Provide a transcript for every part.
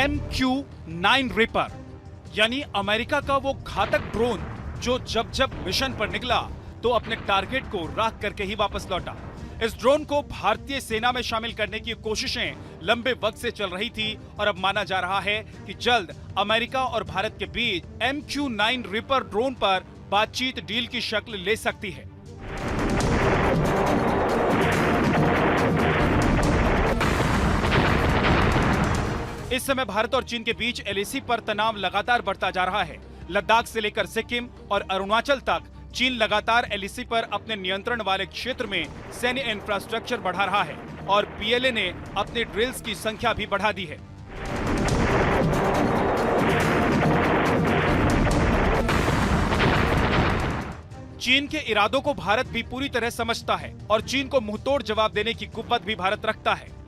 MQ-9 ripper, यानी America का वो घातक ड्रोन जो जब जब मिशन पर निकला तो अपने टारगेट को राख करके ही वापस लौटा। इस ड्रोन को भारतीय सेना में शामिल करने की कोशिशें लंबे वक्त से चल रही थी और अब माना जा रहा है कि जल्द अमेरिका और भारत के बीच MQ-9 रिपर ड्रोन पर बातचीत डील की शक्ल ले सकती है। इस समय भारत और चीन के बीच LAC पर तनाव लगातार बढ़ता जा रहा है। लद्दाख से लेकर सिक्किम और अरुणाचल तक चीन लगातार LAC पर अपने नियंत्रण वाले क्षेत्र में सैन्य इंफ्रास्ट्रक्चर बढ़ा रहा है और PLA ने अपने ड्रिल्स की संख्या भी बढ़ा दी है। चीन के इरादों को भारत भी पूरी तरह समझता है और चीन को मुंहतोड़ जवाब देने की कुव्वत भी भारत रखता है।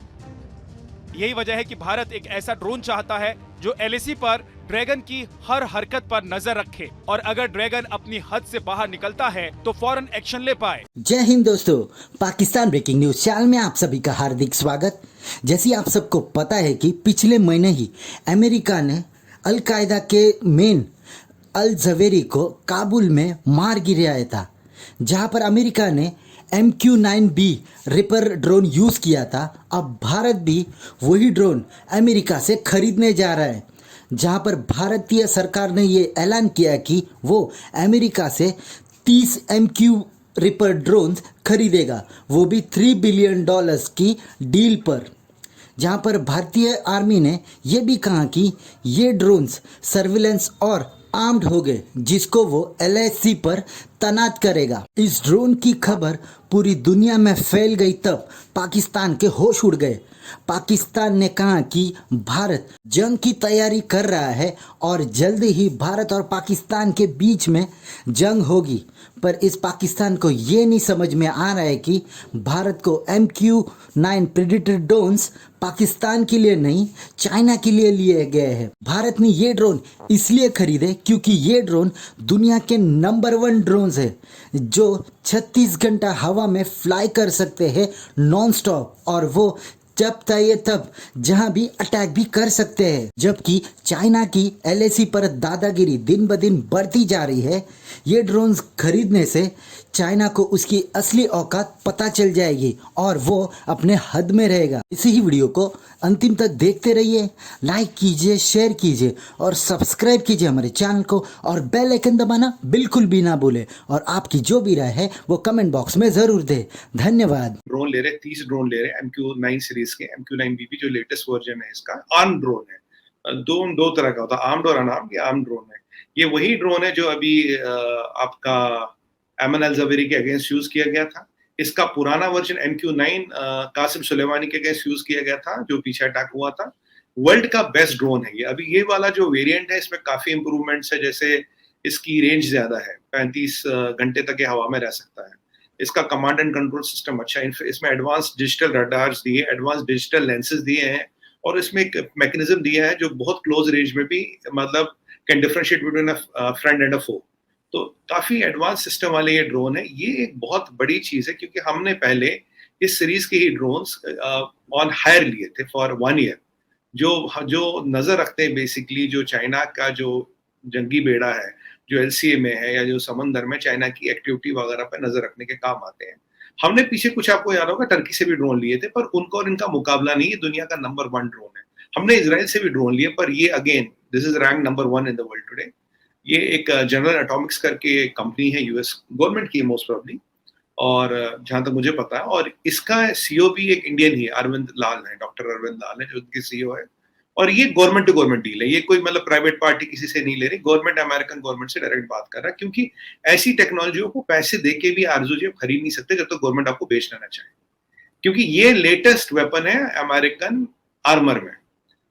यही वजह है कि भारत एक ऐसा ड्रोन चाहता है जो LAC पर ड्रैगन की हर हरकत पर नजर रखे और अगर ड्रैगन अपनी हद से बाहर निकलता है तो फौरन एक्शन ले पाए। जय हिंद दोस्तों, पाकिस्तान ब्रेकिंग न्यूज चैनल में आप सभी का हार्दिक स्वागत। जैसे आप सबको पता है कि पिछले महीने ही अमेरिका ने अल-कायदा के मेन अल जवेरी को काबुल में मार गिराया था, जहां पर अमेरिका ने MQ-9B रिपर ड्रोन यूज़ किया था। अब भारत भी वही ड्रोन अमेरिका से खरीदने जा रहा है, जहां पर भारतीय सरकार ने ये ऐलान किया कि वो अमेरिका से 30 MQ रिपर ड्रोन्स खरीदेगा, वो भी $3 बिलियन की डील पर। जहां पर भारतीय आर्मी ने ये भी कहा कि ये ड्रोन्स सर्विलेंस और आर्म्ड हो गए, जिसको वो LAC पर तैनात करेगा। इस ड्रोन की खबर पूरी दुनिया में फैल गई तब पाकिस्तान के होश उड़ गए। पाकिस्तान ने कहा कि भारत जंग की तैयारी कर रहा है और जल्द ही भारत और पाकिस्तान के बीच में जंग होगी। पर इस पाकिस्तान को ये नहीं समझ में आ रहा है कि भारत को MQ-9 प्रेडेटर ड्रोन्स पाकिस्तान के लिए नहीं, चाइना के लिए गए हैं। भारत ने ये ड्रोन इसलिए खरीदे क्योंकि ये ड्रोन दुनिया के नंबर 1 ड्रोन्स है जो 36 घंटा हवा में फ्लाई कर सकते हैं नॉन स्टॉप, और वो जब चाहिए तब जहां भी अटैक भी कर सकते हैं। जबकि चाइना की LAC पर दादागिरी दिन ब दिन बढ़ती जा रही है। ये ड्रोन्स खरीदने से चाइना को उसकी असली औकात पता चल जाएगी और वो अपने हद में रहेगा। इसी ही वीडियो को अंतिम तक देखते रहिए, लाइक कीजिए, शेयर कीजिए और सब्सक्राइब कीजिए हमारे चैनल को, और बेल आइकन दबाना बिल्कुल भी ना भूले। और आपकी जो भी राय है वो कमेंट बॉक्स में जरूर दे। धन्यवाद। ड्रोन ले रहे, 30 ड्रोन ले रहे MQ-9 सीरीज के। MQ-9B जो लेटेस्ट वर्जन है इसका आर्म ड्रोन है। दो तरह का होता है, आर्म्ड और अनआर्म्ड। ये आर्म ड्रोन है। ये वही ड्रोन है जो अभी आपका एमन अल जवेरी के अगेंस्ट यूज किया गया था। इसका पुराना वर्जन MQ-9 कासिम सुलेमानी के अगेंस्ट यूज किया गया था, जो पीछे अटैक हुआ था। वर्ल्ड का बेस्ट ड्रोन है ये। अभी ये वाला जो वेरिएंट है इसमें काफी इंप्रूवमेंट्स है, जैसे इसकी रेंज ज्यादा है, 35 घंटे तक ये हवा में रह सकता है। इसका कमांड एंड कंट्रोल सिस्टम अच्छा है। इसमें एडवांस डिजिटल रडार्स दिए, एडवांस डिजिटल लेंसेज दिए हैं, और इसमें एक मैकेनिज्म दिया है जो बहुत क्लोज रेंज में भी मतलब can differentiate between a friend and a foe. तो काफी एडवांस सिस्टम वाले ये ड्रोन है। ये एक बहुत बड़ी चीज है क्योंकि हमने पहले इस सीरीज के ही ड्रोन्स ऑन हायर लिए थे फॉर 1 ईयर, जो नजर रखते हैं बेसिकली जो चाइना का जो जंगी बेड़ा है, जो LCA में है या जो समंदर में चाइना की एक्टिविटी वगैरह पर नजर रखने के काम आते हैं। हमने पीछे कुछ, आपको याद होगा, टर्की से भी ड्रोन लिए थे, पर उनको और इनका मुकाबला नहीं है। दुनिया का नंबर 1 ड्रोन है। हमने इजराइल से भी ड्रोन लिए, पर ये again this is rank number 1 in the world today. ये एक जनरल एटॉमिक्स करके कंपनी है, US गवर्नमेंट की मोस्ट प्रोबेबली, और जहां तक मुझे पता है। और इसका CEO भी एक इंडियन ही है, अरविंद लाल है, डॉक्टर अरविंद लाल है जो उनके CEO है। और ये गवर्नमेंट टू गवर्नमेंट डील है। ये कोई मतलब प्राइवेट पार्टी किसी से नहीं ले रही, गवर्नमेंट अमेरिकन गवर्नमेंट से डायरेक्ट बात कर रहा है, क्योंकि ऐसी टेक्नोलॉजियों को पैसे देके भी आरजू जी खरीद नहीं सकते जब तक गवर्नमेंट आपको बेच लेना चाहे, क्योंकि ये लेटेस्ट वेपन है अमेरिकन आर्मर में।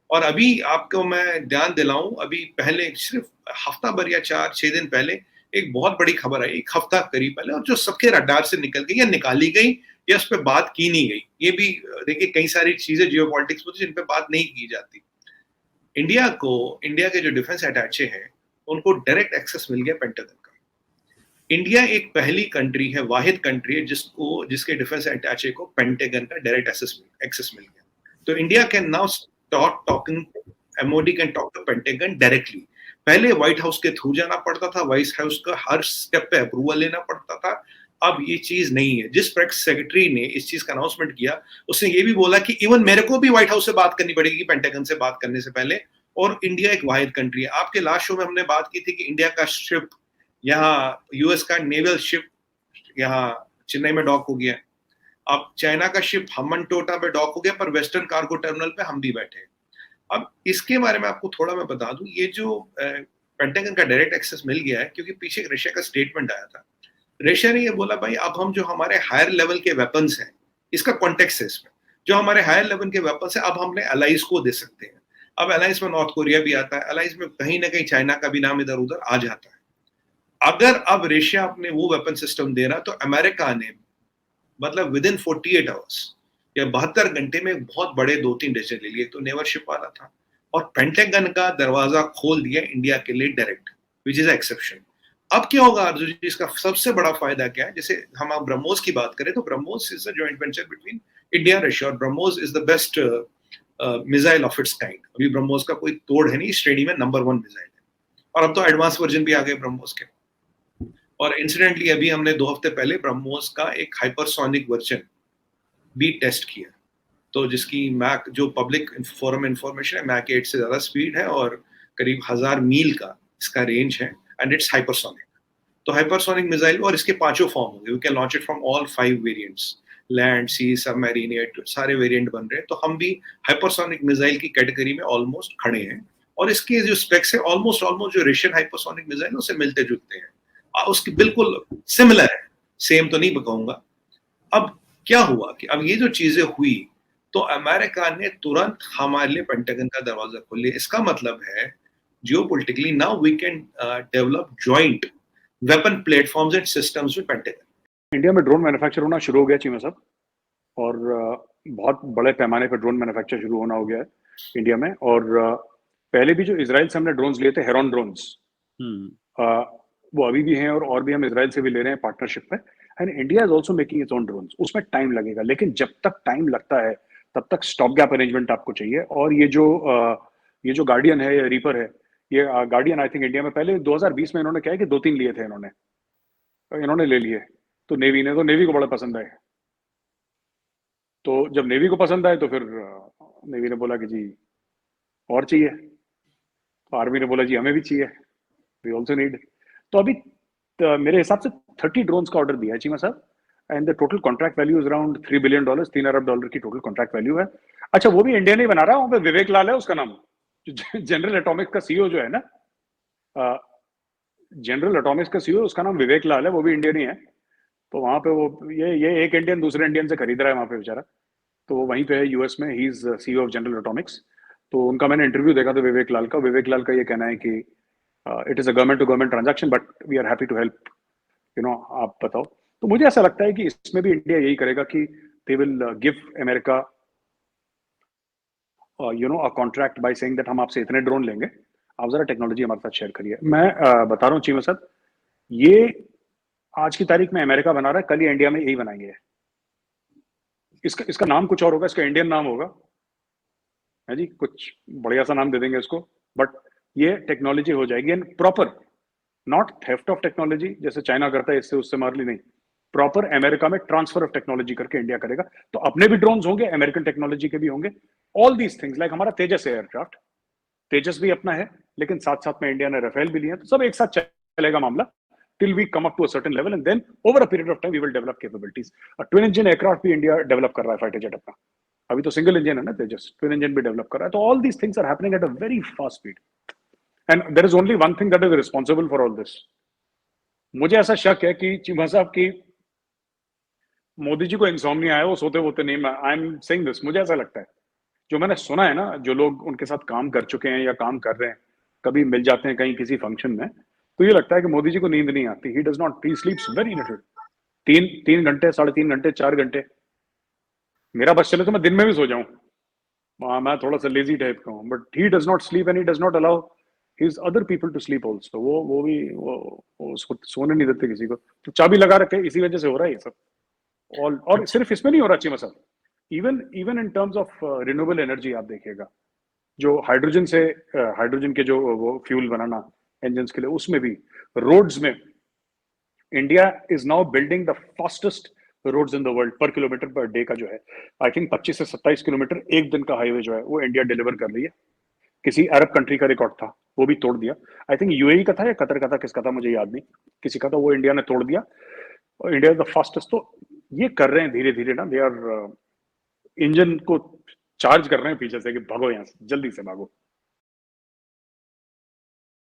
और अभी आपको मैं ध्यान दिलाऊं, अभी पहले सिर्फ हफ्ता भर या 4-6 दिन पहले एक बहुत बड़ी खबर आई, एक हफ्ता करीब पहले, और जो सबके रडार से निकल गई या निकाली गई या उस पर बात की नहीं गई। ये भी देखिए, कई सारी चीजें जियो पॉलिटिक्स में जिन पर बात नहीं की जाती। इंडिया के जो डिफेंस अटैचे हैं उनको डायरेक्ट एक्सेस मिल गया पेंटागन का। इंडिया एक पहली कंट्री है, वाहिद कंट्री है जिसके डिफेंस अटैचे को पेंटागन का डायरेक्ट एक्सेस मिल गया। तो India can now start talking MOD can talk to Pentagon directly. पहले व्हाइट हाउस के थ्रू जाना पड़ता था, व्हाइट हाउस का हर स्टेप पे अप्रूवल लेना पड़ता था। अब ये चीज नहीं है। जिस प्रेस सेक्रेटरी ने इस चीज का अनाउंसमेंट किया, उसने ये भी बोला कि इवन मेरे को भी व्हाइट हाउस से बात करनी पड़ेगी पेंटागन से बात करने से पहले, और इंडिया एक वाहिद कंट्री है। आपके लास्ट शो में हमने बात की थी कि इंडिया का शिप यहाँ, यूएस का नेवल शिप यहाँ चेन्नई में डॉक हो गया। अब चाइना का शिप हम्बनटोटा पे डॉक हो गया, पर वेस्टर्न कार्गो टर्मिनल पे हम भी बैठे हैं। अब इसके बारे में आपको थोड़ा मैं बता दूं, ये जो पेंटागन का डायरेक्ट एक्सेस मिल गया है क्योंकि पीछे रशिया का स्टेटमेंट आया था। रशिया ने ये बोला, भाई अब हम जो हमारे हायर लेवल के वेपन्स हैं, इसका कॉन्टेक्स्ट है इसमें, जो हमारे हायर लेवल के वेपन्स हैं अब हमने अलाइज को दे सकते हैं। अब अलाइज में नॉर्थ कोरिया भी आता है, अलाइज में कहीं ना कहीं चाइना का भी नाम इधर उधर आ जाता है। अगर अब रशिया अपने वो वेपन सिस्टम दे रहा, तो अमेरिका ने मतलब विद इन 48 आवर्स या 72 घंटे में बहुत बड़े 2-3 डिसीजन ले लिए। तो नेवर शिप वाला था, और पेंटागन का दरवाजा खोल दिया इंडिया के लिए डायरेक्ट, विच इज एक्सेप्शन। अब क्या होगा अर्जुन जी, इसका सबसे बड़ा फायदा क्या है? जैसे हम आप ब्रह्मोस की बात करें तो BrahMos is a joint venture between India Russia, और BrahMos is the best missile of its kind. अभी ब्रह्मोस का कोई तोड़ है नहीं, श्रेणी में नंबर 1 मिसाइल है, और अब तो एडवांस वर्जन भी आ गए ब्रह्मोस के। और इंसिडेंटली अभी हमने 2 हफ्ते पहले ब्रह्मोस का एक हाइपरसोनिक वर्जन भी टेस्ट किया, तो जिसकी मैक जो पब्लिक फोरम इंफॉर्मेशन है, मैक 8 से ज्यादा स्पीड है और करीब 1000 मील का इसका रेंज है, एंड इट्स हाइपरसोनिक। तो हाइपरसोनिक मिसाइल, और इसके 5 फॉर्म होंगे, we can launch it from all 5 variants, land, sea, submarine, सारे वेरिएंट बन रहे हैं। तो हम भी हाइपरसोनिक मिसाइल की कैटेगरी में ऑलमोस्ट खड़े हैं, और इसके जो स्पेक्स है ऑलमोस्ट जो रशियन हाइपरसोनिक मिसाइल उससे मिलते जुलते हैं, उसकी बिल्कुल सिमिलर है, सेम तो नहीं कहूंगा। अब क्या हुआ कि अब ये जो चीजें हुई, तो अमेरिका ने तुरंत हमारे लिए पेंटागन का दरवाजा खोल लिया। इसका मतलब है geopolitically now we can develop joint weapon platforms and systems with Pentagon. India में ड्रोन मैन्युफैक्चर होना शुरू हो गया चीमा साहब, और बहुत बड़े पैमाने पर ड्रोन मैन्युफैक्चर शुरू होना हो गया है इंडिया में। और पहले भी जो इजराइल से हमने ड्रोन्स लिए थे, हेरॉन ड्रोन्स, वो अभी भी हैं, और भी हम इजराइल से भी ले रहे हैं पार्टनरशिप में। And India is also making its own drones. उसमें टाइम लगेगा, लेकिन जब तक टाइम लगता है तब तक स्टॉप गैप अरेंजमेंट आपको चाहिए। और ये जो गार्डियन है या रीपर है, ये गार्डियन आई थिंक इंडिया में पहले 2020 में इन्होंने क्या है कि 2-3 लिए थे, इन्होंने ले लिए। तो नेवी को बड़ा पसंद आए। तो जब नेवी को पसंद आए तो फिर नेवी ने बोला कि जी और चाहिए, तो आर्मी ने बोला जी हमें भी चाहिए, वी ऑल्सो नीड। तो अभी मेरे हिसाब से 30 ड्रोन्स का ऑर्डर दिया है चीमा साहब, and the total contract value is around $3 billion, $3 अरब की टोटल कॉन्ट्रैक्ट वैल्यू है। अच्छा, वो भी इंडिया नहीं बना रहा, वहाँ पे विवेक लाल है उसका नाम, जनरल एटॉमिक्स का सीईओ जो है ना, जनरल एटॉमिक्स का सीईओ, उसका नाम विवेक लाल है, वो भी इंडियन ही है। तो वहाँ पे वो ये एक इंडियन दूसरे इंडियन से खरीद रहा है वहाँ पे बेचारा, तो वो वहीं पे है यूएस में, he is CEO of general Atomics. तो उनका मैंने इंटरव्यू देखा था विवेक लाल का। विवेक लाल का ये कहना है कि it is a government to government transaction, but we are happy to help, आप बताओ। तो मुझे ऐसा लगता है कि इसमें भी इंडिया यही करेगा कि they will give America a contract by saying that हम आपसे इतने ड्रोन लेंगे, आप जरा टेक्नोलॉजी हमारे साथ शेयर करिए। मैं बता रहा हूँ चीमा साहब, ये आज की तारीख में अमेरिका बना रहा है, कल ये इंडिया में यही बनाएंगे। इसका नाम कुछ और होगा, इसका इंडियन नाम होगा, है जी, कुछ बढ़िया सा नाम दे देंगे इसको, बट ये टेक्नोलॉजी हो जाएगी and proper, not theft of technology जैसे चाइना करता है इससे उससे मार ली, नहीं, प्रॉपर अमेरिका में ट्रांसफर ऑफ टेक्नोलॉजी करके इंडिया करेगा। तो अपने भी ड्रोन्स होंगे, अमेरिकन टेक्नोलॉजी के भी होंगे, ऑल दीज थिंग्स, लाइक हमारा तेजस एयरक्राफ्ट, तेजस भी अपना है, लेकिन साथ साथ में इंडिया ने राफेल भी लिया, तो सब एक साथ चलेगा मामला till we come up to a certain level, and then over a period of time we will develop capabilities. A twin engine aircraft भी इंडिया डेवलप कर रहा है, फाइटर जेट अपना, अभी तो सिंगल इंजन है ना तेजस, ट्विन इंजन भी डेवलप कर रहा है। तो all these things are happening at a very fast speed, and there is only one thing that is responsible for all this. मुझे ऐसा शक है कि चीमा साहब की मोदी जी को इंसोम्निया है, वो सोते होते नहीं, आई एम सेइंग दिस, मुझे ऐसा लगता है, जो मैंने सुना है ना, जो लोग उनके साथ काम कर चुके हैं या काम कर रहे हैं, कभी मिल जाते हैं कहीं किसी फंक्शन में, तो ये लगता है कि मोदी जी को नींद नहीं आती। ही does not, he स्लीप्स very little, 3 घंटे, 3.5 घंटे, 4 घंटे। मेरा बस चले तो मैं दिन में भी सो जाऊं, मैं थोड़ा सा लेजी टाइप का हूँ, but he does not sleep and he does not allow his other people to sleep also. वो उसको सोने नहीं देते किसी को, तो चाबी लगा रखे, इसी वजह से हो रहा है ये सब। और सिर्फ इसमें नहीं हो रहा चीमा साहब, even in terms of renewable energy आप देखिएगा, जो हाइड्रोजन के जो वो फ्यूल बनाना इंजन के लिए, उसमें भी रोड्स में India is now building the fastest roads in the world per kilometre per day का जो है, आई थिंक 25 से 27 किलोमीटर एक दिन का हाईवे जो है वो इंडिया डिलीवर कर रही है। किसी अरब कंट्री का रिकॉर्ड था, वो भी तोड़ दिया। आई थिंक यूएई का था या कतर का था, किसका था मुझे याद नहीं, किसी का था, वो इंडिया ने तोड़ दिया। और इंडिया इज द फास्टेस्ट। तो ये कर रहे हैं धीरे धीरे ना, दे आर इंजन को चार्ज कर रहे हैं पीछे से कि भागो यहाँ से, जल्दी से भागो।